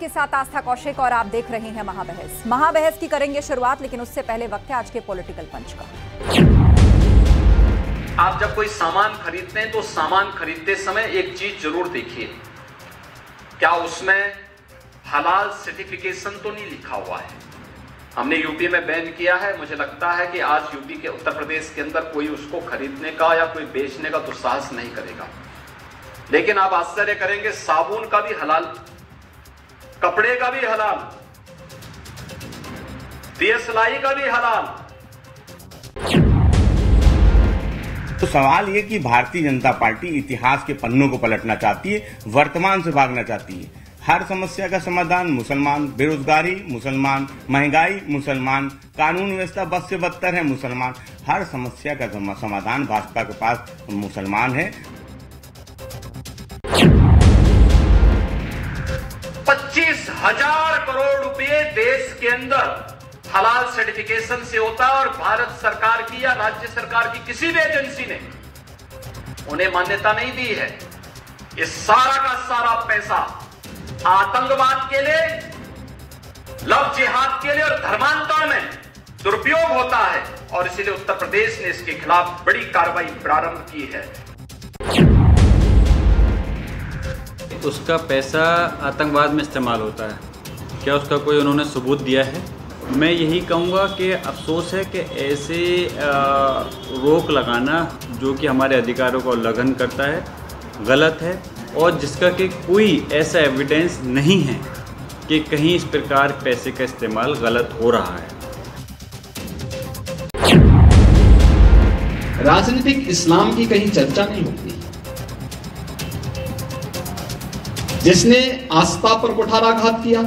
आपके साथ आस्था कौशिक और आप देख रहे हैं महाबहस। महाबहस की करेंगे शुरुआत, लेकिन उससे पहले वक्त है आज के पॉलिटिकल पंच का। आप जब कोई सामान खरीदते हैं तो सामान खरीदते समय एक चीज जरूर देखिए, क्या उसमें हलाल सर्टिफिकेशन तो नहीं लिखा हुआ है। हमने यूपी में बैन किया है, मुझे लगता है कि आज यूपी के उत्तर प्रदेश के अंदर कोई उसको खरीदने का या कोई बेचने का दुस्साहस नहीं करेगा। लेकिन आप आश्चर्य करेंगे, साबुन का भी हलाल, कपड़े का भी हलाल, दियसलाई का भी हलाल। तो सवाल ये कि भारतीय जनता पार्टी इतिहास के पन्नों को पलटना चाहती है, वर्तमान से भागना चाहती है। हर समस्या का समाधान मुसलमान, बेरोजगारी मुसलमान, महंगाई मुसलमान, कानून व्यवस्था बद से बदतर है मुसलमान। हर समस्या का समाधान भाजपा के पास मुसलमान है। 25,000 करोड़ रुपए देश के अंदर हलाल सर्टिफिकेशन से होता है और भारत सरकार की या राज्य सरकार की किसी भी एजेंसी ने उन्हें मान्यता नहीं दी है। ये सारा का सारा पैसा आतंकवाद के लिए, लव जिहाद के लिए और धर्मांतरण में दुरुपयोग होता है और इसीलिए उत्तर प्रदेश ने इसके खिलाफ बड़ी कार्रवाई प्रारंभ की है। उसका पैसा आतंकवाद में इस्तेमाल होता है, क्या उसका कोई उन्होंने सबूत दिया है? मैं यही कहूँगा कि अफसोस है कि ऐसे रोक लगाना जो कि हमारे अधिकारों का उल्लंघन करता है, गलत है, और जिसका कि कोई ऐसा एविडेंस नहीं है कि कहीं इस प्रकार पैसे का इस्तेमाल गलत हो रहा है। राजनीतिक इस्लाम की कहीं चर्चा नहीं होती। जिसने आस्था पर कुठाराघात किया,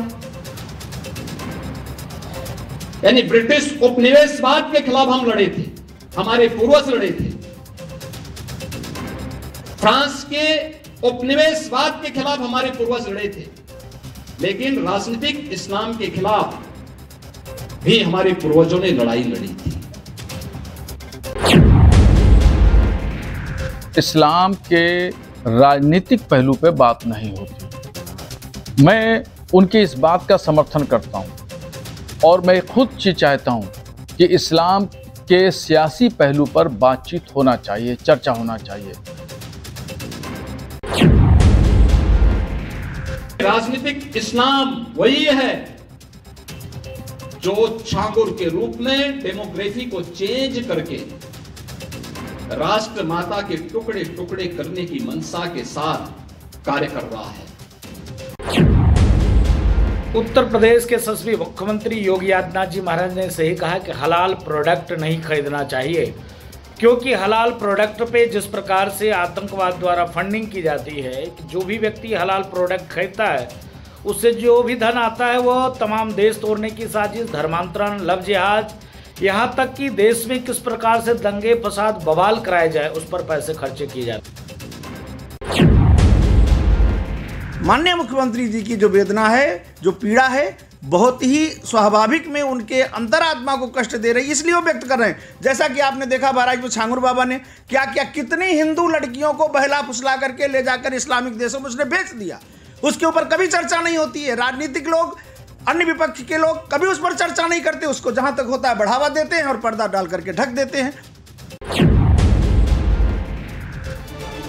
यानी ब्रिटिश उपनिवेशवाद के खिलाफ हम लड़े थे, हमारे पूर्वज लड़े थे। फ्रांस के उपनिवेशवाद के खिलाफ हमारे पूर्वज लड़े थे, लेकिन राजनीतिक इस्लाम के खिलाफ भी हमारे पूर्वजों ने लड़ाई लड़ी थी। इस्लाम के राजनीतिक पहलू पे बात नहीं होती। मैं उनकी इस बात का समर्थन करता हूं और मैं खुद चाहता हूं कि इस्लाम के सियासी पहलू पर बातचीत होना चाहिए, चर्चा होना चाहिए। राजनीतिक इस्लाम वही है जो छांगुर के रूप में डेमोग्राफी को चेंज करके राष्ट्र माता के टुकड़े टुकड़े करने की मंशा के साथ कार्य कर रहा है। उत्तर प्रदेश के यशस्वी मुख्यमंत्री योगी आदित्यनाथ जी महाराज ने सही कहा कि हलाल प्रोडक्ट नहीं खरीदना चाहिए, क्योंकि हलाल प्रोडक्ट पे जिस प्रकार से आतंकवाद द्वारा फंडिंग की जाती है कि जो भी व्यक्ति हलाल प्रोडक्ट खरीदता है उससे जो भी धन आता है वो तमाम देश तोड़ने की साजिश, धर्मांतरण, लव जिहाद, यहाँ तक कि देश में किस प्रकार से दंगे फसाद बवाल कराए जाए उस पर पैसे खर्चे किए जाते। माननीय मुख्यमंत्री जी की जो वेदना है, जो पीड़ा है, बहुत ही स्वाभाविक में उनके अंतरात्मा को कष्ट दे रही है, इसलिए वो व्यक्त कर रहे हैं। जैसा कि आपने देखा महाराज में छांगुर बाबा ने क्या क्या, कितनी हिंदू लड़कियों को बहला फुसला करके ले जाकर इस्लामिक देशों में उसने बेच दिया। उसके ऊपर कभी चर्चा नहीं होती है। राजनीतिक लोग, अन्य विपक्ष के लोग कभी उस पर चर्चा नहीं करते, उसको जहां तक होता है बढ़ावा देते हैं और पर्दा डाल करके ढक देते हैं।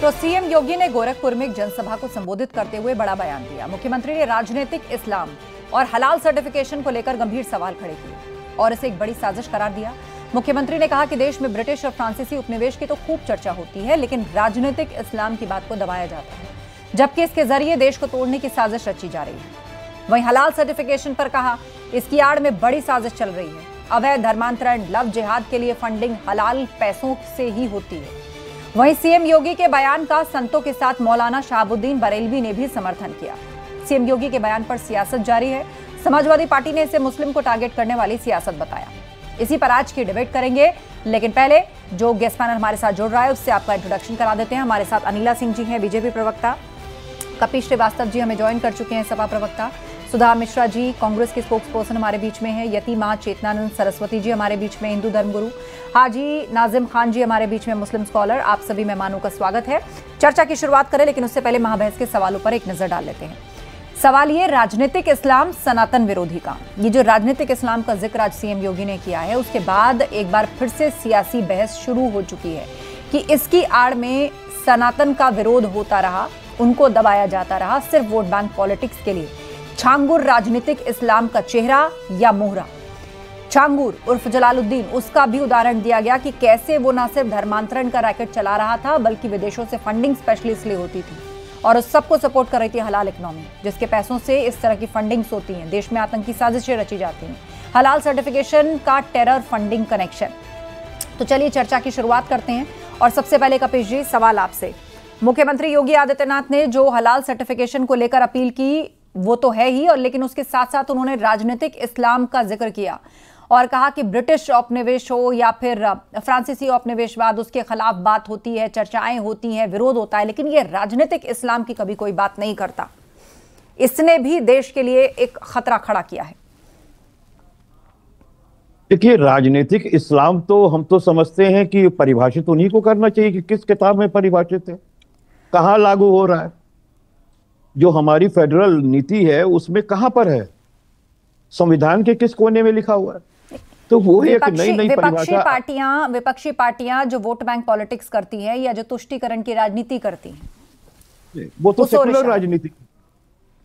तो सीएम योगी ने गोरखपुर में एक जनसभा को संबोधित करते हुए बड़ा बयान दिया। मुख्यमंत्री ने राजनीतिक इस्लाम और हलाल सर्टिफिकेशन को लेकर गंभीर सवाल खड़े किए और इसे एक बड़ी साजिश करार दिया। मुख्यमंत्री ने कहा कि देश में ब्रिटिश और फ्रांसीसी उपनिवेश की तो खूब चर्चा होती है, लेकिन राजनीतिक इस्लाम की बात को दबाया जाता है, जबकि इसके जरिए देश को तोड़ने की साजिश रची जा रही है। वहीं हलाल सर्टिफिकेशन पर कहा, इसकी आड़ में बड़ी साजिश चल रही है। अवैध धर्मांतरण, लव जिहाद के लिए फंडिंग हलाल पैसों से ही होती है। वहीं सीएम योगी के बयान का संतों के साथ मौलाना शहाबुद्दीन बरेलवी ने भी समर्थन किया। सीएम योगी के बयान पर सियासत जारी है। समाजवादी पार्टी ने इसे मुस्लिम को टारगेट करने वाली सियासत बताया। इसी पर आज की डिबेट करेंगे, लेकिन पहले जो गेस्ट पैनल हमारे साथ जुड़ रहा है उससे आपका इंट्रोडक्शन करा देते हैं। हमारे साथ अनिला सिंह जी हैं, बीजेपी प्रवक्ता। कपिल श्रीवास्तव जी हमें ज्वाइन कर चुके हैं, सपा प्रवक्ता। सुधा मिश्रा जी कांग्रेस के स्पोक्स पर्सन हमारे बीच में है। यति मां चेतनानंद सरस्वती जी हमारे बीच में, हिंदू धर्मगुरु। हाजी नाजिम खान जी हमारे बीच में, मुस्लिम स्कॉलर। आप सभी मेहमानों का स्वागत है। चर्चा की शुरुआत करें, लेकिन उससे पहले महाबहस के सवालों पर एक नजर डाल लेते हैं। सवाल ये, राजनीतिक इस्लाम सनातन विरोधी का, ये जो राजनीतिक इस्लाम का जिक्र आज सीएम योगी ने किया है, उसके बाद एक बार फिर से सियासी बहस शुरू हो चुकी है कि इसकी आड़ में सनातन का विरोध होता रहा, उनको दबाया जाता रहा सिर्फ वोट बैंक पॉलिटिक्स के लिए। छांगुर राजनीतिक इस्लाम का चेहरा या मोहरा? छांगुर उर्फ जलालुद्दीन, उसका भी उदाहरण दिया गया कि कैसे वो न सिर्फ धर्मांतरण का रैकेट चला रहा था बल्कि विदेशों से फंडिंग स्पेशली इसलिए होती थी और उस सबको सपोर्ट कर रही थी हलाल इकोनॉमी, जिसके पैसों से इस तरह की फंडिंग्स होती हैं, देश में आतंकी साजिशें रची जाती हैं। हलाल सर्टिफिकेशन का टेरर फंडिंग कनेक्शन। तो चलिए चर्चा की शुरुआत करते हैं और सबसे पहले कपिश जी, सवाल आपसे। मुख्यमंत्री योगी आदित्यनाथ ने जो हलाल सर्टिफिकेशन को लेकर अपील की वो तो है ही, और लेकिन उसके साथ साथ उन्होंने राजनीतिक इस्लाम का जिक्र किया और कहा कि ब्रिटिश औपनिवेश हो या फिर फ्रांसीसी औपनिवेशवाद, उसके खिलाफ बात होती है, चर्चाएं होती हैं, विरोध होता है, लेकिन ये राजनीतिक इस्लाम की कभी कोई बात नहीं करता। इसने भी देश के लिए एक खतरा खड़ा किया है। देखिए, राजनीतिक इस्लाम तो हम तो समझते हैं कि परिभाषित उन्हीं को करना चाहिए कि किस किताब में परिभाषित है, कहां लागू हो रहा है। जो हमारी फेडरल नीति है उसमें कहां पर है, संविधान के किस कोने में लिखा हुआ है? तो वो एक नई परिभाषा। विपक्षी पार्टियां जो वोट बैंक पॉलिटिक्स करती हैं या जो तुष्टीकरण की राजनीति करती हैं, वो तो सेकुलर राजनीति,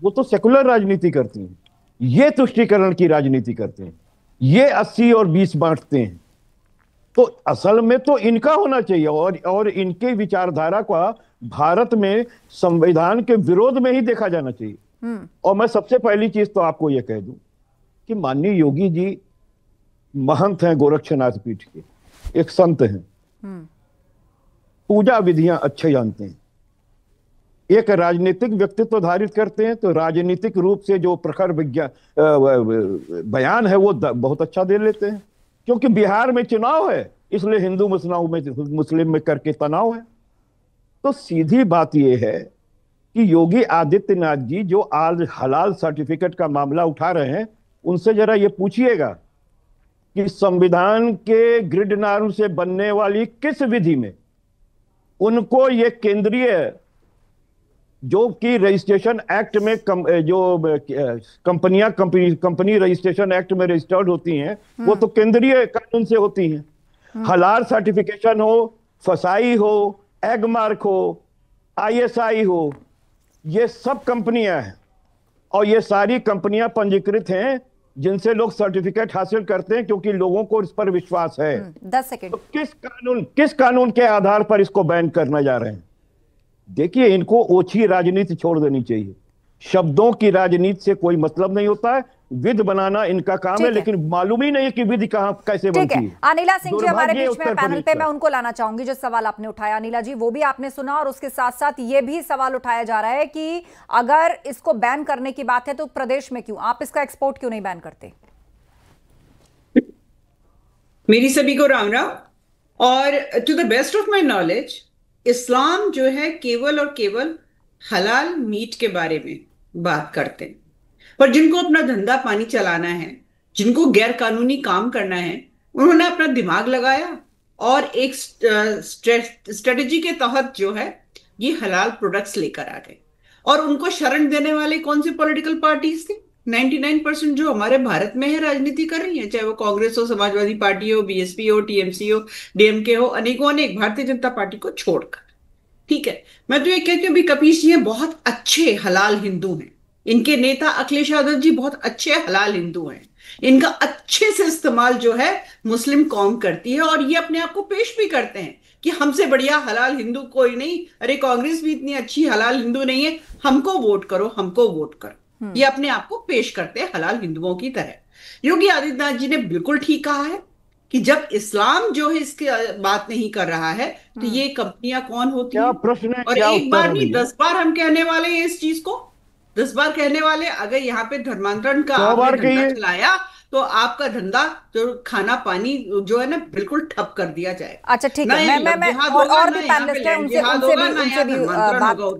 वो तो सेकुलर राजनीति करती हैं। ये तुष्टीकरण की राजनीति करते हैं, ये 80 और 20 बांटते हैं। तो असल में तो इनका होना चाहिए और इनके विचारधारा का भारत में संविधान के विरोध में ही देखा जाना चाहिए। और मैं सबसे पहली चीज तो आपको यह कह दूं कि माननीय योगी जी महंत हैं, गोरक्षनाथ पीठ के एक संत हैं, पूजा विधियां अच्छे जानते हैं, एक राजनीतिक व्यक्तित्व धारित करते हैं, तो राजनीतिक रूप से जो प्रखर बयान है वो बहुत अच्छा दे लेते हैं। क्योंकि बिहार में चुनाव है, इसलिए हिंदू मुस्लिम में करके तनाव है। तो सीधी बात यह है कि योगी आदित्यनाथ जी जो आज हलाल सर्टिफिकेट का मामला उठा रहे हैं, उनसे जरा ये पूछिएगा कि संविधान के ग्रिड नॉर्म से बनने वाली किस विधि में उनको ये केंद्रीय जो कि रजिस्ट्रेशन एक्ट में कंपनी रजिस्ट्रेशन एक्ट में रजिस्टर्ड होती हैं, वो तो केंद्रीय कानून से होती हैं। हलाल सर्टिफिकेशन हो, फसाई हो, एग मार्क हो, ISI हो, ये सब कंपनियां हैं और ये सारी कंपनियां पंजीकृत हैं जिनसे लोग सर्टिफिकेट हासिल करते हैं क्योंकि लोगों को इस पर विश्वास है। 10 सेकंड। तो किस कानून के आधार पर इसको बैन करने जा रहे हैं? देखिए, इनको ओछी राजनीति छोड़ देनी चाहिए। शब्दों की राजनीति से कोई मतलब नहीं होता है, विध बनाना इनका काम है, लेकिन मालूम ही नहीं है कि विधि कहां कैसे बनती है। अनिला सिंह जी हमारे बीच में पैनल पे, मैं उनको लाना चाहूंगी जो सवाल आपने उठाया। अनिला जी, वो भी आपने सुना और उसके साथ साथ ये भी सवाल उठाया जा रहा है कि अगर इसको बैन करने की बात है तो प्रदेश में क्यों, आप इसका एक्सपोर्ट क्यों नहीं बैन करते? मेरी सभी को राम राम। और to the best of my knowledge, इस्लाम जो है केवल और केवल हलाल मीट के बारे में बात करते हैं, पर जिनको अपना धंधा पानी चलाना है, जिनको गैर कानूनी काम करना है, उन्होंने अपना दिमाग लगाया और एक स्ट्रेटजी के तहत जो है ये हलाल प्रोडक्ट्स लेकर आ गए। और उनको शरण देने वाले कौन सी पॉलिटिकल पार्टीज थी? 99% जो हमारे भारत में है राजनीति कर रही है, चाहे वो कांग्रेस हो, समाजवादी पार्टी हो, BSP हो, TMC हो, DMK हो, अनेक भारतीय जनता पार्टी को छोड़कर। ठीक है, मैं तो ये कहती हूँ कपिश जी बहुत अच्छे हलाल हिंदू हैं, इनके नेता अखिलेश यादव जी बहुत अच्छे हलाल हिंदू हैं, इनका अच्छे से इस्तेमाल जो है मुस्लिम कौम करती है और ये अपने आप को पेश भी करते हैं कि हमसे बढ़िया हलाल हिंदू कोई नहीं, अरे कांग्रेस भी इतनी अच्छी हलाल हिंदू नहीं है, हमको वोट करो, हमको वोट करो। ये अपने आप को पेश करते हैं हलाल हिंदुओं की तरह। योगी आदित्यनाथ जी ने बिल्कुल ठीक कहा है कि जब इस्लाम जो है इसकी बात नहीं कर रहा है तो ये कंपनियां कौन होती हैं? प्रश्न है, और एक बार नहीं 10 बार हम कहने वाले हैं इस चीज को, 10 बार कहने वाले। अगर यहाँ पे धर्मांतरण का धंधा चलाया तो आपका धंधा जो खाना पानी जो है ना बिल्कुल ठप कर दिया जाए। अच्छा ठीक है, मैं और भी पैनलिस्ट हैं, उनसे भी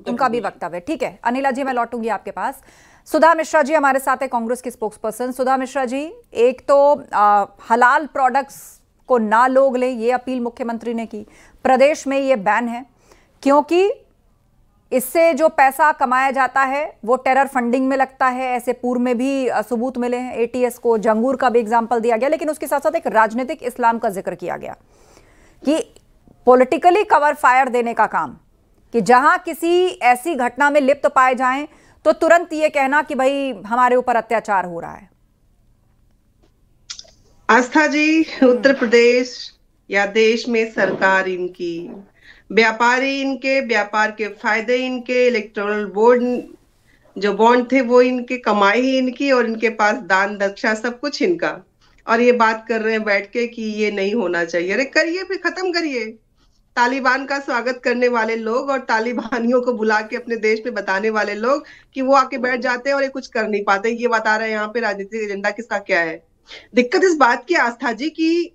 उनका भी वक्तव्य। ठीक है अनिला जी, मैं लौटूंगी आपके पास। सुधा मिश्रा जी हमारे साथ है, कांग्रेस की स्पोक्स पर्सन। सुधा मिश्रा जी, एक तो हलाल प्रोडक्ट्स को ना लोग ले, ये अपील मुख्यमंत्री ने की। प्रदेश में ये बैन है क्योंकि इससे जो पैसा कमाया जाता है वो टेरर फंडिंग में लगता है। ऐसे पूर्व में भी सबूत मिले हैं, एटीएस को, जंगूर का भी एग्जाम्पल दिया गया। लेकिन उसके साथ साथ एक राजनीतिक इस्लाम का जिक्र किया गया कि पॉलिटिकली कवर फायर देने का काम, कि जहां किसी ऐसी घटना में लिप्त पाए जाएं तो तुरंत ये कहना कि भाई हमारे ऊपर अत्याचार हो रहा है। आस्था जी, उत्तर प्रदेश या देश में सरकार इनकी, व्यापारी इनके, व्यापार के फायदे इनके, इलेक्टोरल बोर्ड जो बॉन्ड थे वो इनके, कमाई ही इनकी, और इनके पास दान दक्षा सब कुछ इनका। और ये बात कर रहे हैं बैठ के कि ये नहीं होना चाहिए। अरे करिए, फिर खत्म करिए। तालिबान का स्वागत करने वाले लोग और तालिबानियों को बुला के अपने देश में बताने वाले लोग कि वो आके बैठ जाते हैं और ये कुछ कर नहीं पाते, ये बता रहे हैं यहाँ पे राजनीतिक एजेंडा किसका क्या है। दिक्कत इस बात की आस्था जी की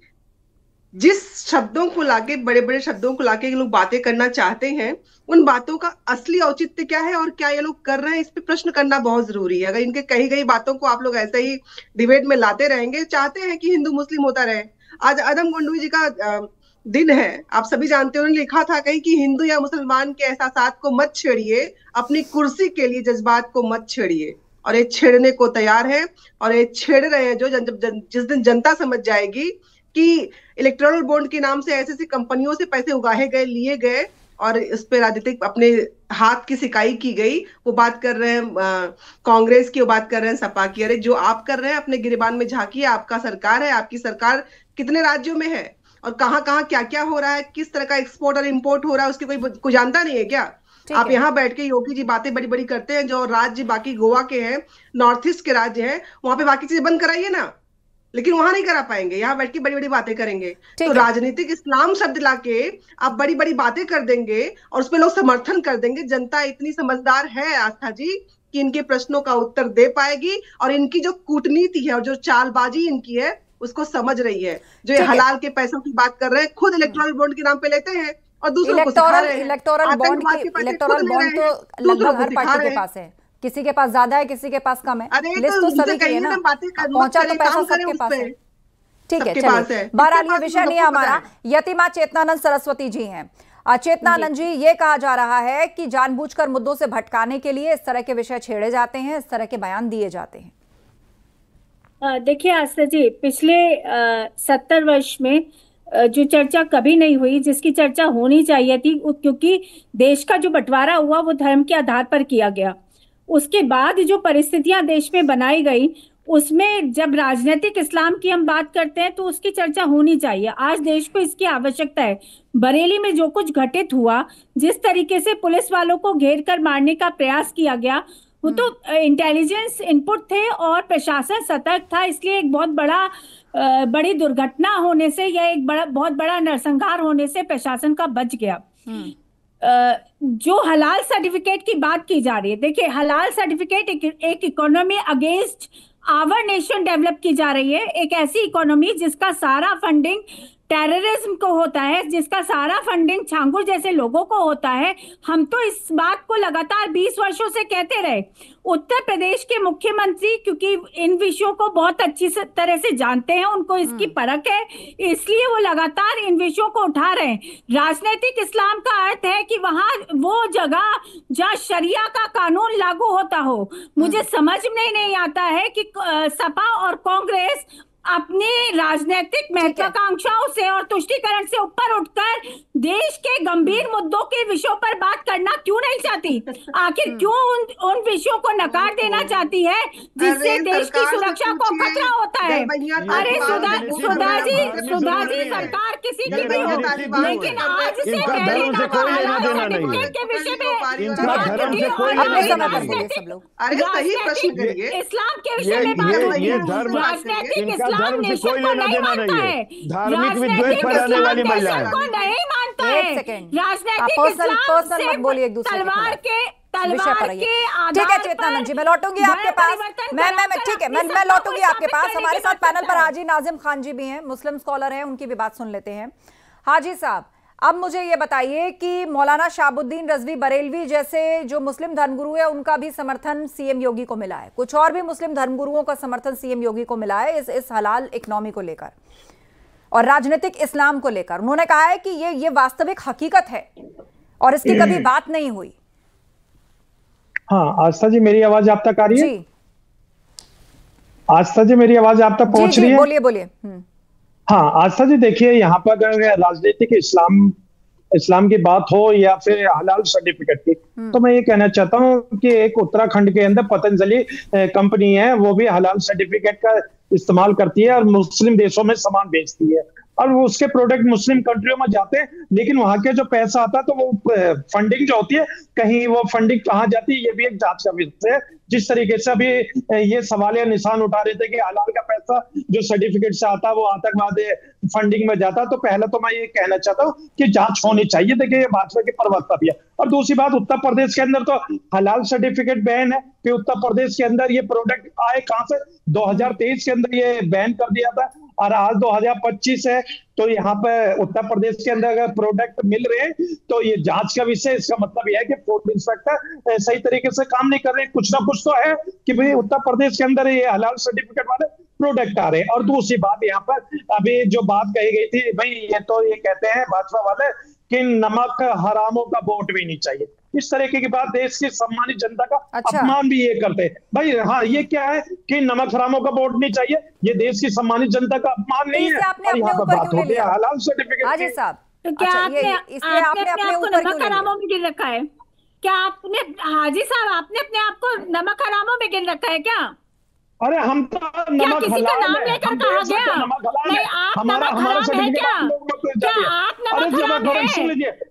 जिस शब्दों को लाके, बड़े बड़े शब्दों को लाके लोग बातें करना चाहते हैं, उन बातों का असली औचित्य क्या है और क्या ये लोग कर रहे हैं, इस पे प्रश्न करना बहुत जरूरी है। अगर इनके कही गई बातों को आप लोग ऐसे ही डिबेट में लाते रहेंगे, चाहते हैं कि हिंदू मुस्लिम होता रहे। आज अदम गोंडवी जी का दिन है, आप सभी जानते हो, उन्होंने लिखा था कहीं कि हिंदू या मुसलमान के एहसासात को मत छेड़िए, अपनी कुर्सी के लिए जज्बात को मत छेड़िए। और ये छेड़ने को तैयार है और ये छेड़ रहे हैं जो जिस दिन जनता समझ जाएगी कि इलेक्टोरल बॉन्ड के नाम से ऐसी ऐसी कंपनियों से पैसे उगाए गए, लिए गए और इस पे राजनीतिक अपने हाथ की सिकाई की गई। वो बात कर रहे हैं कांग्रेस की, वो बात कर रहे हैं सपा की। अरे जो आप कर रहे हैं अपने गिरबान में झांकिए, आपका सरकार है, आपकी सरकार कितने राज्यों में है और कहाँ कहाँ क्या क्या हो रहा है, किस तरह का एक्सपोर्ट और इम्पोर्ट हो रहा है, उसकी कोई जानता नहीं है क्या? आप यहाँ बैठ के योगी जी बातें बड़ी बड़ी करते हैं, जो राज्य बाकी गोवा के हैं, नॉर्थ ईस्ट के राज्य हैं, वहां पे बाकी चीजें बंद कराइए ना, लेकिन वहां नहीं करा पाएंगे, यहाँ बैठ के बड़ी बड़ी बातें करेंगे। तो राजनीतिक इस्लाम शब्द लाके आप बड़ी बड़ी बातें कर देंगे और उसमें लोग समर्थन कर देंगे। जनता इतनी समझदार है आस्था जी कि इनके प्रश्नों का उत्तर दे पाएगी और इनकी जो कूटनीति है और जो चालबाजी इनकी है उसको समझ रही है। जो ये हलाल के पैसों की बात कर रहे हैं, खुद इलेक्टोरल बॉन्ड के नाम पे लेते हैं और दूसरों को सिखा रहे हैं। इलेक्टोरल बॉन्ड तो लगभग हर पार्टी के पास है, किसी के पास ज्यादा है, किसी के पास कम है। लिस्ट तो सभी की है ना, पहुंचा तो पैसा सबके पास है। ठीक है, चलिए, बहरहाल ये विषय नहीं है हमारा। यतिमा चेतनानंद सरस्वती जी हैं। चेतनानंद जी, ये कहा जा रहा है कि जानबूझकर मुद्दों से भटकाने के लिए इस तरह के विषय छेड़े जाते हैं, इस तरह के बयान दिए जाते हैं। देखिए आस्था जी, पिछले 70 वर्ष में जो चर्चा कभी नहीं हुई, जिसकी चर्चा होनी चाहिए थी, क्योंकि देश का जो बंटवारा हुआ वो धर्म के आधार पर किया गया। उसके बाद जो परिस्थितियां देश में बनाई गई, उसमें जब राजनीतिक इस्लाम की हम बात करते हैं तो उसकी चर्चा होनी चाहिए। आज देश को इसकी आवश्यकता है। बरेली में जो कुछ घटित हुआ, जिस तरीके से पुलिस वालों को घेर कर मारने का प्रयास किया गया, वो तो इंटेलिजेंस इनपुट थे और प्रशासन सतर्क था, इसलिए एक बहुत बड़ी दुर्घटना होने से या एक बहुत बड़ा नरसंहार होने से प्रशासन का बच गया। जो हलाल सर्टिफिकेट की बात की जा रही है, देखिए हलाल सर्टिफिकेट एक economy against our nation develop की जा रही है। एक ऐसी इकोनॉमी जिसका सारा फंडिंग टेररिज्म को होता है, जिसका सारा फंडिंग छांगुर जैसे लोगों को होता है। हम तो इस बात को लगातार 20 वर्षों से कहते रहे। उत्तर प्रदेश के मुख्यमंत्री क्योंकि इन विषयों को बहुत अच्छी तरह से जानते हैं, उनको इसकी परख है, इसलिए वो लगातार इन विषयों को उठा रहे हैं। राजनीतिक इस्लाम का अर्थ है कि वहां वो जगह जहां शरिया का कानून लागू होता हो। मुझे समझ में नहीं आता है कि सपा और कांग्रेस अपनी राजनीतिक महत्वाकांक्षाओं से और तुष्टीकरण से ऊपर उठकर देश के गंभीर मुद्दों के विषयों पर बात करना क्यों नहीं चाहती? आखिर क्यों उन विषयों को नकार देना चाहती है जिससे देश की सुरक्षा को खतरा होता है? अरे सुधा जी सरकार किसी की भी हो, लेकिन आज से पहले के विषय में इस्लाम के विषय में बात हुई। राजनीतिक इस्लाम नेशन को नहीं मानता है, राजनीतिक इस्लाम नेशन को नहीं मानता है। राजनीतिक इस्लाम तलवार के ठीक है चेतनानंद जी, मैं लौटूंगी आपके पास। ठीक है, मैं लौटूंगी आपके पास। हमारे साथ पैनल पर हाजी नाजिम खान जी भी हैं, मुस्लिम स्कॉलर हैं, उनकी भी बात सुन लेते हैं। हाजी साहब, अब मुझे ये बताइए कि मौलाना शाहबुद्दीन रजवी बरेलवी जैसे जो मुस्लिम धर्मगुरु है, उनका भी समर्थन सीएम योगी को मिला है, कुछ और भी मुस्लिम धर्मगुरुओं का समर्थन सीएम योगी को मिला है इस हलाल इकोनॉमी को लेकर और राजनीतिक इस्लाम को लेकर। उन्होंने कहा है कि ये वास्तविक हकीकत है और इसकी कभी बात नहीं हुई। हाँ आस्था जी, मेरी आवाज आप तक आ रही है? जी आस्था जी, मेरी आवाज आप तक पहुंच रही है? बोलिए बोलिए। हाँ आस्था जी, देखिए यहाँ पर अगर राजनीतिक इस्लाम की बात हो या फिर हलाल सर्टिफिकेट की, तो मैं ये कहना चाहता हूँ कि एक उत्तराखंड के अंदर पतंजलि कंपनी है, वो भी हलाल सर्टिफिकेट का इस्तेमाल करती है और मुस्लिम देशों में सामान बेचती है, और वो उसके प्रोडक्ट मुस्लिम कंट्रियों में जाते हैं, लेकिन वहां के जो पैसा आता है तो वो फंडिंग जो होती है, कहीं वो फंडिंग कहाँ जाती है, ये भी एक जांच का विषय है। जिस तरीके से अभी ये सवाल या निशान उठा रहे थे कि हलाल का पैसा जो सर्टिफिकेट से आता है वो आतंकवाद फंडिंग में जाता, तो पहले तो मैं ये कहना चाहता हूँ कि जांच होनी चाहिए। देखिए ये भाजपा के प्रवक्ता भी है। और दूसरी बात, उत्तर प्रदेश के अंदर तो हलाल सर्टिफिकेट बैन है, कि उत्तर प्रदेश के अंदर ये प्रोडक्ट आए कहां से? 2023 के अंदर ये बैन कर दिया था और आज 2025 है, तो यहाँ पे उत्तर प्रदेश के अंदर अगर प्रोडक्ट मिल रहे हैं तो ये जांच का विषय। इसका मतलब यह है कि फूड इंस्पेक्टर सही तरीके से काम नहीं कर रहे, कुछ ना कुछ तो है कि भाई उत्तर प्रदेश के अंदर ये हलाल सर्टिफिकेट वाले प्रोडक्ट आ रहे हैं। और दूसरी बात, यहाँ पर अभी जो बात कही गई थी, भाई ये तो ये कहते हैं भाजपा वाले कि नमक हरामों का वोट भी नहीं चाहिए, इस तरीके की बात, देश की सम्मानित जनता का अपमान भी ये करते हैं। भाई हाँ, ये क्या है कि नमक हरामों का वोट नहीं चाहिए, ये देश की सम्मानित जनता का अपमान नहीं है। और यहाँ पर बात होती है हलाल सर्टिफिकेट। हाजी साहब, तो क्या आपने अपने आप को नमक हरामों में गिन रखा है क्या? आपने हाजी साहब, आपने अपने आप को नमक हरामों में गिन रखा है क्या? अरे हम तो नमक किसी का नाम लेकर कहा गया? नहीं, आप नमक हराम है क्या? क्या आप नमक हराम है?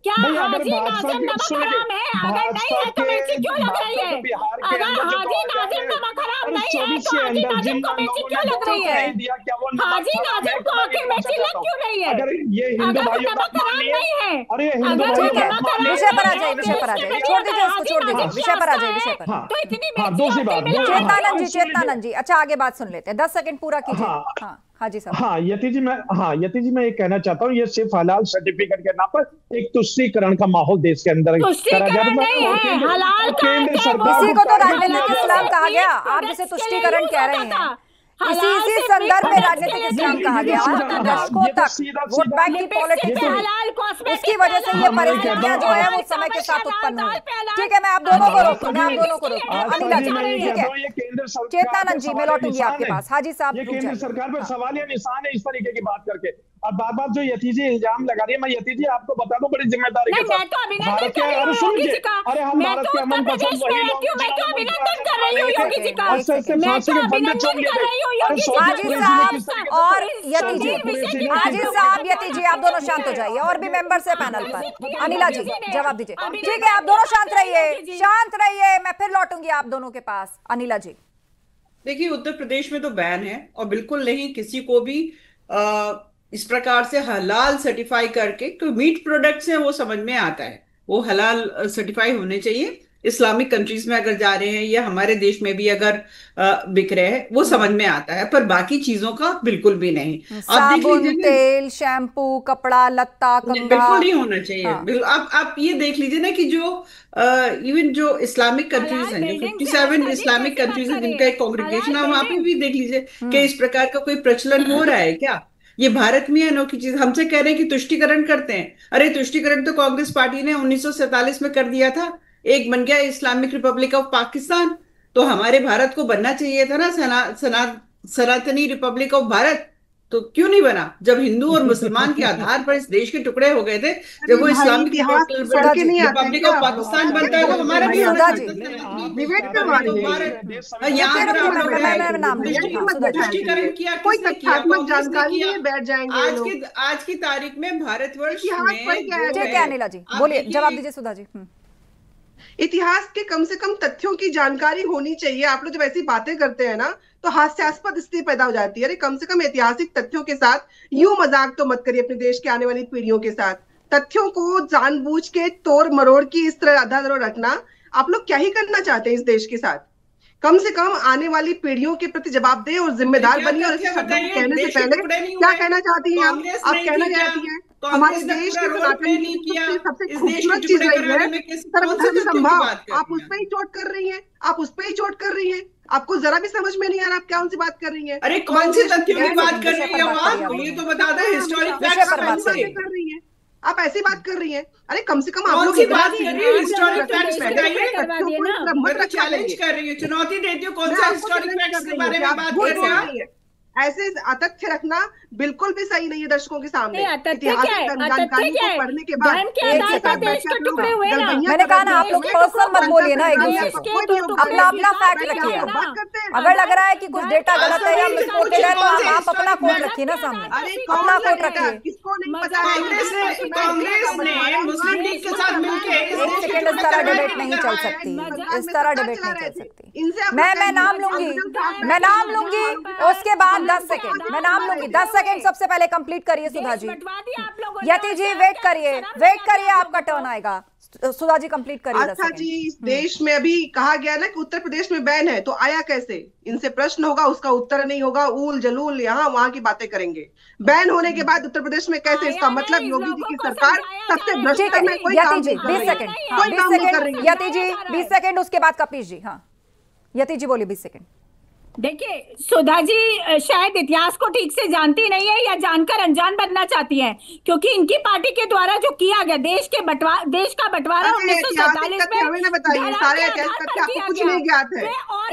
क्या हाजी नाजिम नमक हराम है? अगर नहीं है तो मिर्ची क्यों लग रही है? अगर हाजी नाजिम नमक हराम नहीं है तो हाजी नाजिम को मिर्ची क्यों लग रही है? हाजी नाजिम को आखिर मिर्ची लग क्यों रही है? अगर नमक हराम नहीं है, अगर विषय पर आ जाए, विषय पर आ जाए, छोड़ दीजिए उसको, छोड़ दीजिए, विषय पर आ जाए, विषय पर। तो इतनी चेतनानंद जी, अच्छा आगे बात सुन लेते हैं, 10 सेकंड पूरा कीजिए। हाजी साहब। हाँ यति जी, मैं ये कहना चाहता हूँ, ये सिर्फ हलाल सर्टिफिकेट के नाम पर एक तुष्टीकरण का माहौल देश के अंदर करा जा रहा है। हलाल इसी को तो राजनीतिक इस्लाम कहा गया, आप जिसे तुष्टीकरण कह रहे हैं, इसी संदर्भ में राजनीतिक इस्लाम कहा गया। दशकों तक वोट बैंक की पॉलिटिक्स, उसकी वजह से ये परिस्थितियां जो है वो समय के साथ उत्पन्न हुई। ठीक है, मैं आप दोनों को रोकूं, अनिला जी, ठीक है, चेतनानंद जी मैं लौटूंगी आपके पास। हाजी साहब, केंद्र सरकार पर सवाल या निशान है इस तरीके की बात करके, और बार बार जो यति जी इल्जाम लगा रही है, मैं यति जी आपको बता दूं बड़ी जिम्मेदारी के साथ, भारत के, अरे सुनिए, अरे हम भारत के अमन पसंद वही लोग, मैं तो अभिनंदन कर रही हूं योगी जी का, फांसी के फंदे चूम लिए थे। हाजी साहब और यति जी, हाजी साहब, यति जी, आप दोनों शांत हो जाइए, और भी मेंबर्स है पैनल पर। अनिला जी जवाब दीजिए। ठीक है, आप दोनों शांत रहिए, शांत रहिए, मैं फिर लौटूंगी आप दोनों के पास। अनिला जी, देखिए उत्तर प्रदेश में तो बैन है, और बिल्कुल नहीं किसी को भी इस प्रकार से हलाल सर्टिफाई करके, क्योंकि मीट प्रोडक्ट्स हैं वो समझ में आता है, वो हलाल सर्टिफाई होने चाहिए। इस्लामिक कंट्रीज में अगर जा रहे हैं या हमारे देश में भी अगर बिक रहे हैं वो समझ में आता है, पर बाकी चीजों का बिल्कुल भी नहीं। साबुन, तेल, शैम्पू, कपड़ा लत्ता, बिल्कुल नहीं होना चाहिए। हाँ। आप ये देख लीजिए ना कि जो इवन जो इस्लामिक कंट्रीज हैं, जो 57 इस्लामिक कंट्रीज हैं जिनका एक कांग्रीगेशन है, वहां पे भी देख लीजिए कि इस प्रकार का कोई प्रचलन हो रहा है क्या? ये भारत में अनोखी चीज। हमसे कह रहे हैं कि तुष्टीकरण करते हैं, अरे तुष्टीकरण तो कांग्रेस पार्टी ने 1947 में कर दिया था, एक बन गया इस्लामिक रिपब्लिक ऑफ पाकिस्तान, तो हमारे भारत को बनना चाहिए था ना सनातनी रिपब्लिक ऑफ भारत, तो क्यों नहीं बना? जब हिंदू और मुसलमान के आधार पर इस देश के टुकड़े हो गए थे, जब वो इस्लामिक रिपब्लिक ऑफ पाकिस्तान बनता है तो हमारा भी तुष्टीकरण किया, आज की तारीख में भारतवर्ष में। ठीक है अनिला जी, बोलिए, जवाब दीजिए सुधा जी। इतिहास के कम से कम तथ्यों की जानकारी होनी चाहिए। आप लोग जब ऐसी बातें करते हैं ना तो हास्यास्पद स्थिति पैदा हो जाती है। अरे कम से कम ऐतिहासिक तथ्यों के साथ यूं मजाक तो मत करिए अपने देश के आने वाली पीढ़ियों के साथ। तथ्यों को जानबूझ के तोड़ मरोड़ की इस तरह अधर रखना, आप लोग क्या ही करना चाहते हैं इस देश के साथ? कम से कम आने वाली पीढ़ियों के प्रति जवाबदेह और जिम्मेदार बनिए। और इस शब्द को कहने से पहले क्या कहना चाहती हैं आप कहना चाहती हैं हमारे देश के सबसे खूबसूरत चीज रही है सर्वधर्म समभाव, आप उस पर ही चोट कर रही हैं, आप उस पर ही चोट कर रही हैं। आपको जरा भी समझ में नहीं आ रहा आप कौन सी बात कर रही हैं। अरे कौन सी तथ्यों की बात कर रही है आप? ये तो बता दें, हिस्टोरिक फैक्ट्स कर रही है। आप ऐसी बात कर रही हैं। अरे कम से कम आप कौन लोग सी बात कर रही है? हिस्टोरिक फैक्ट्स बताइए। मैं मैं तो चैलेंज कर रही हूँ, चुनौती देती हूँ। कौन सा हिस्टोरिक फैक्ट्स के बारे में बात कर रहे हैं? ऐसे अतथ्य रखना बिल्कुल भी सही नहीं है दर्शकों के सामने। ऐतिहासिक जानकारी को पढ़ने के बाद मैंने कहा ना, आप लोग पर्सनल मत बोलिए ना एक दूसरे को, अपना अपना फैक्ट रखिए। अगर लग रहा है कि कुछ डेटा गलत है या मिसकोटेड है तो आप अपना कोट रखिए ना सामने, अपना कोट रखिए। कांग्रेस ने मुस्लिम लीग के साथ मिलकर इस तरह डिबेट नहीं चल सकती, इस तरह डिबेट नहीं चल सकती। मैं नाम लूंगी, उसके बाद 10 सेकंड मैं नाम लूंगी। 10 सेकंड सबसे पहले कंप्लीट करिए सुधा जी। यति जी वेट करिए, आपका टर्न आएगा। सुधा जी कंप्लीट करिए। अच्छा जी, इस देश में अभी कहा गया ना कि उत्तर प्रदेश में बैन है, तो आया कैसे? इनसे प्रश्न होगा, उसका उत्तर नहीं होगा, ऊल जलूल यहाँ वहां की बातें करेंगे। बैन होने के बाद उत्तर प्रदेश में कैसे? इसका मतलब योगी जी की सरकार सबसे भ्रष्ट में कोई काम नहीं कर रही है, कोई काम नहीं कर रही है। यति जी 20 सेकंड, उसके बाद कपीश जी। हाँ यति जी बोलिए 20 सेकंड। देखिए सुधा जी शायद इतिहास को ठीक से जानती नहीं है या जानकर अनजान बनना चाहती हैं, क्योंकि इनकी पार्टी के द्वारा जो किया गया देश का बंटवारा 1947 में हमें बताइए। सारे ऐतिहासिक तथ्य आपको कुछ नहीं ज्ञात है,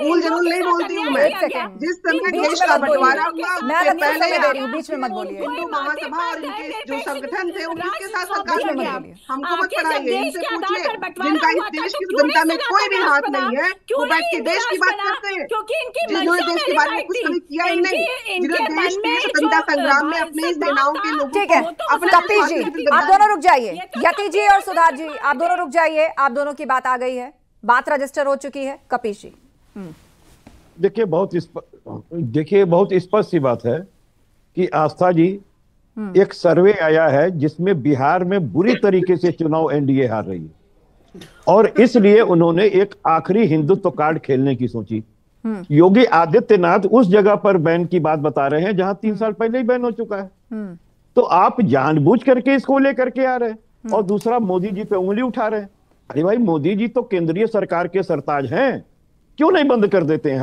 ऊल जरूर नहीं बोलती हूँ मैं। जिस समय देश का बंटवारा हुआ उससे पहले बीच में मत बोलिए। हिंदू महासभा और इनके जो संगठन थे उनके साथ सरकार में गया। हमको मत पढ़ाइए, इनसे पूछिए जिनका इस देश की जनता में कोई भी हाथ नहीं है, वो बैठ के देश की बात करते हैं, जिन्होंने देश के बारे में कुछ कभी किया ही नहीं, जिन्होंने देश के स्वतंत्रता संग्राम में अपने सेनाओं के लोगों ठीक है। कपीश जी आप दोनों रुक जाइए, यति जी और सुधा जी आप दोनों रुक जाइए। आप दोनों की बात आ गई है, बात रजिस्टर हो चुकी है। कपीश जी देखिए बहुत स्पष्ट सी बात है कि आस्था जी एक सर्वे आया है जिसमें बिहार में बुरी तरीके से चुनाव एनडीए हार रही है और इसलिए उन्होंने एक आखिरी हिंदुत्व कार्ड खेलने की सोची। योगी आदित्यनाथ उस जगह पर बैन की बात बता रहे हैं जहां 3 साल पहले ही बैन हो चुका है। तो आप जानबूझ करके इसको लेकर के आ रहे हैं और दूसरा मोदी जी पे उंगली उठा रहे हैं। अरे भाई मोदी जी तो केंद्रीय सरकार के सरताज हैं, क्यों नहीं बंद कर देते हैं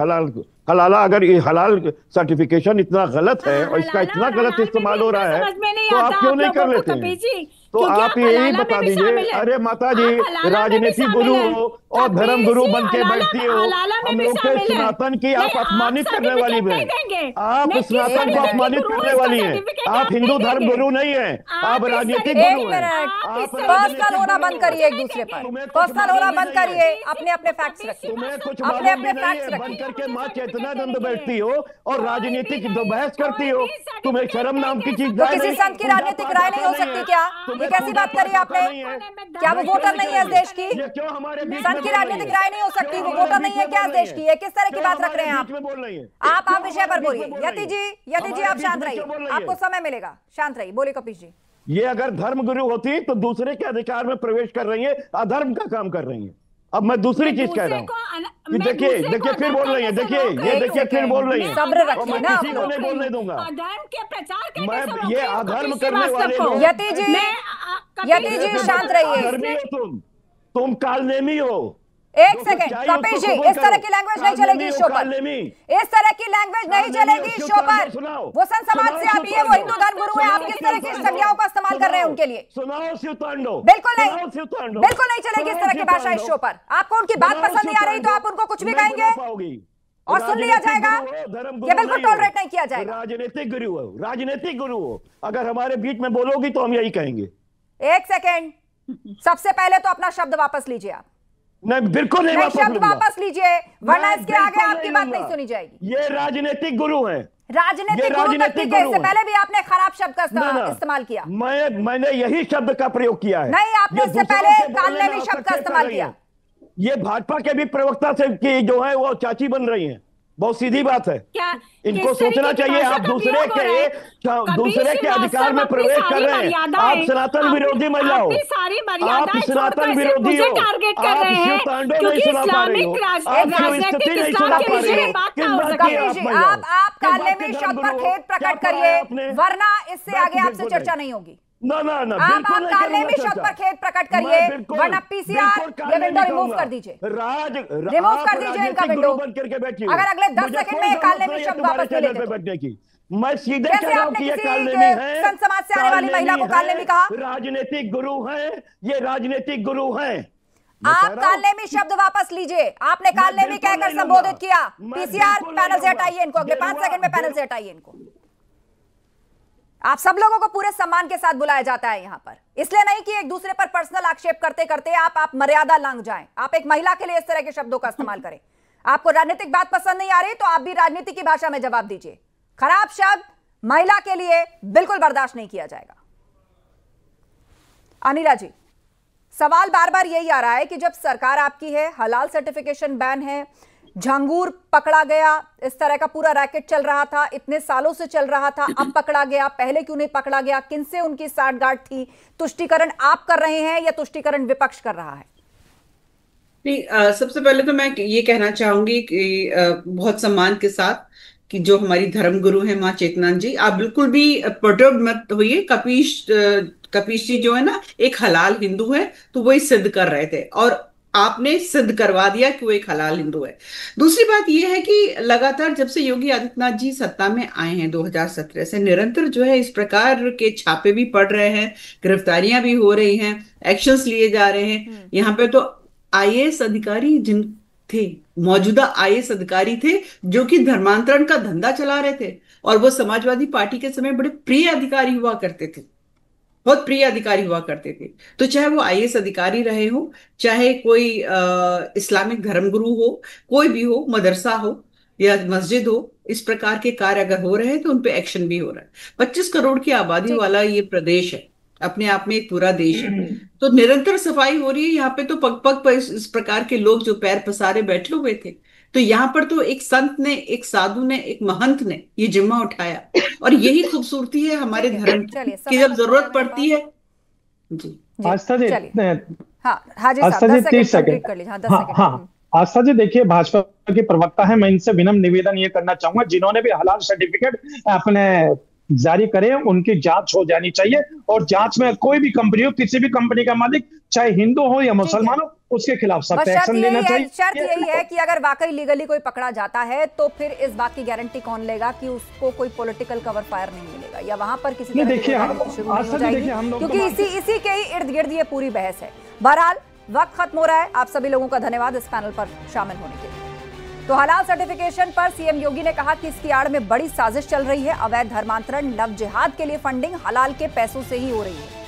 हलाला? अगर ये हलाल सर्टिफिकेशन इतना गलत है और इसका इतना गलत इस्तेमाल हो रहा है तो आप क्यों नहीं कर लेते हैं? तो आप यही बता दीजिए। अरे माता जी राजनीतिक गुरु हो और धर्म गुरु बन के बैठती हो, हम लोग के सनातन की आप अपमानित करने वाली हैं। आप सनातन को अपमानित करने वाली हैं। आप हिंदू धर्म गुरु नहीं है, आप राजनीतिक गुरु हैं। पर्सनल होना बंद करिए, एक दूसरे पर पर्सनल होना बंद करिए, अपने अपने फैक्ट्स रखिए, अपने अपने फैक्ट्स बन करके माँ चेतनानंद बैठती हो और राजनीतिक बहस करती हो। तुम्हें शर्म नाम की चीज किसी संत की राजनीतिक राय नहीं हो सकती क्या? ये कैसी बात करी आपने? क्या वो वोटर नहीं है इस देश की? संत की राजनीतिक राय नहीं हो सकती, वो वोटर नहीं है क्या इस देश की? ये किस तरह की बात रख रहे हैं आप विषय पर बोलिए। यति जी आप शांत रहिए, आपको समय मिलेगा, शांत रहिए। बोलिए कपीश जी। ये अगर धर्म गुरु होती तो दूसरे के अधिकार में प्रवेश कर रही है, अधर्म का काम कर रही है। अब मैं दूसरी चीज कह रहा हूँ, देखिए फिर बोल रही है, देखिए फिर बोल रही है, सब्र रखिए ना, किसी को नहीं बोलने दूंगा। अधर्म के प्रचार मैं ये अधर्म करने वाले लोग। यति जी शांत रहिए। तुम कालनेमी हो। एक सेकंड कपीश जी, इस तरह की लैंग्वेज नहीं चलेगी शो पर, इस तरह की लैंग्वेज नहीं चलेगी शो पर। वो संत समाज से आप ही, वो हिंदू धर्म गुरु है, आप किस तरह की संज्ञाओं का इस्तेमाल कर रहे हैं उनके लिए? सुनाओ शिवतांडव। बिल्कुल नहीं चलेगी इस तरह की भाषा इस शो पर। आपको उनकी बात पसंद नहीं आ रही तो आप उनको कुछ भी कहेंगे और सुन लिया जाएगा, ये बिल्कुल टॉलरेट नहीं किया जाएगा। राजनीतिक गुरु हो, अगर हमारे बीच में बोलोगी तो हम यही कहेंगे। एक सेकंड, सबसे पहले तो अपना शब्द वापस लीजिए आप। नहीं बिल्कुल नहीं, शब्द वापस लीजिए, वरना इसके आगे आपकी बात नहीं सुनी जाएगी। ये राजनीतिक गुरु हैं। राजनीतिक गुरु तक ठीक है, इससे पहले भी आपने खराब शब्द का इस्तेमाल किया। मैंने यही शब्द का प्रयोग किया है। नहीं, आपने इससे पहले कालनेमी शब्द का इस्तेमाल किया। ये भाजपा के भी प्रवक्ता से की जो है वो चाची बन रही हैं, बहुत सीधी बात है। इनको सोचना चाहिए। आप दूसरे के अधिकार में प्रवेश कर रहे हैं। आप सनातन विरोधी महिला हो, आप सनातन विरोधी हो, आप शिवतांडव नहीं सुना पा रही हो, आप शिवस्तुति नहीं सुना पा रही हो। किस बात की आप कालनेमी शब्द पर खेद प्रकट करिए, वरना इससे आगे आपसे चर्चा नहीं होगी। ना ना ना, आप बिल्कुल नहीं काले करूंगा में शब्द चर्चा। पर खेद प्रकट मैं करिए, बिल्कुल- वरना पीसीआर बिल्कुल ये काले विंडो नहीं रिमूव कहूंगा। कर दीजिए, आप रिमूव कर दीजिए इनका राजनीतिक विंडो। गुरु बन करके बैठी हो। अगर अगले 10 मुझे सेकंड कोई में काले जरूरत में नहीं है शब्द तुम्हारे वापस ले चैनल लेते पे तो। बैठने की। मैं सीधे कैसे कह रहा हूं आपने कि ये किसी कालनेमी है, संत समाज से आने वाली महिला को कालनेमी कहा? राजनीतिक गुरु हैं, ये राजनीतिक गुरु हैं। आप कालनेमी शब्द वापस लीजिए, आपने कालनेमी कहकर संबोधित किया। पीसीआर पैनल से हटाइए इनको, अगले 5 सेकंड में पैनल से हटाइए इनको। आप सब लोगों को पूरे सम्मान के साथ बुलाया जाता है यहां पर, इसलिए नहीं कि एक दूसरे पर पर्सनल आक्षेप करते करते आप मर्यादा लांघ जाएं। आप एक महिला के लिए इस तरह के शब्दों का इस्तेमाल करें। आपको राजनीतिक बात पसंद नहीं आ रही तो आप भी राजनीति की भाषा में जवाब दीजिए। खराब शब्द महिला के लिए बिल्कुल बर्दाश्त नहीं किया जाएगा। अनिला जी, सवाल बार बार यही आ रहा है कि जब सरकार आपकी है, हलाल सर्टिफिकेशन बैन है, झांगूर पकड़ा गया, इस तरह का पूरा रैकेट चल रहा था, इतने सालों से चल रहा था, अब पकड़ा गया, पहले क्यों नहीं पकड़ा गया? किनसे उनकी साठगांठ थी? तुष्टीकरण आप कर रहे हैं या तुष्टीकरण विपक्ष कर रहा है? नहीं, सबसे पहले तो मैं ये कहना चाहूंगी कि बहुत सम्मान के साथ कि जो हमारी धर्मगुरु हैं माँ चेतनानंद जी, आप बिल्कुल भी परटर्ब मत होइए। कपीश जी जो है ना, एक हलाल हिंदू है, तो वही सिद्ध कर रहे थे और आपने सिद्ध करवा दिया कि वो एक हलाल हिंदू है। दूसरी बात यह है कि लगातार जब से योगी आदित्यनाथ जी सत्ता में आए हैं 2017 से, निरंतर जो है इस प्रकार के छापे भी पड़ रहे हैं, गिरफ्तारियां भी हो रही हैं, एक्शंस लिए जा रहे हैं। यहाँ पे तो आईएएस अधिकारी जिन थे, मौजूदा आईएएस अधिकारी थे जो कि धर्मांतरण का धंधा चला रहे थे, और वो समाजवादी पार्टी के समय बड़े प्रिय अधिकारी हुआ करते थे, बहुत प्रिय अधिकारी हुआ करते थे। तो चाहे वो आईएएस अधिकारी रहे हो, चाहे कोई इस्लामिक धर्मगुरु हो, कोई भी हो, मदरसा हो या मस्जिद हो, इस प्रकार के कार्य अगर हो रहे हैं तो उनपे एक्शन भी हो रहा है। 25 करोड़ की आबादी वाला ये प्रदेश है, अपने आप में एक पूरा देश है, तो निरंतर सफाई हो रही है। यहाँ पे तो पग पग पर इस प्रकार के लोग जो पैर पसारे बैठे हुए थे, तो यहाँ पर तो एक संत ने, एक साधु ने, एक महंत ने ये जिम्मा उठाया, और यही खूबसूरती है हमारे धर्म की, जब जरूरत पड़ती है। जी आस्था जी, आस्था जी 30 सेकंड। हाँ, आस्था जी देखिए, भाजपा के प्रवक्ता है, मैं इनसे विनम्र निवेदन ये करना चाहूंगा, जिन्होंने भी हलाल सर्टिफिकेट अपने जारी करे उनकी जांच हो जानी चाहिए, और जांच में कोई भी कंपनी हो, किसी भी कंपनी का मालिक चाहे हिंदू हो या मुसलमान हो, उसके खिलाफ सख्त एक्शन लेना चाहिए। शर्त यही है कि अगर वाकई लीगली कोई पकड़ा जाता है तो फिर इस बात की गारंटी कौन लेगा कि उसको कोई पॉलिटिकल कवर फायर नहीं मिलेगा, या वहां पर किसी तरह की राजनीति शुरू नहीं हो जाएगी, क्योंकि इसी के ही इर्द गिर्द ये पूरी बहस है। बहरहाल वक्त खत्म हो रहा है। आप सभी लोगों का धन्यवाद इस पैनल पर शामिल होने के लिए। तो हलाल सर्टिफिकेशन पर सीएम योगी ने कहा कि इसकी आड़ में बड़ी साजिश चल रही है, अवैध धर्मांतरण, लव जिहाद के लिए फंडिंग हलाल के पैसों से ही हो रही है।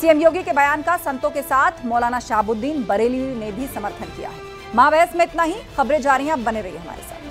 सीएम योगी के बयान का संतों के साथ मौलाना शहाबुद्दीन बरेलवी ने भी समर्थन किया है। महाबहस में इतना ही। खबरें जारी हैं, आप बने रहिए हमारे साथ।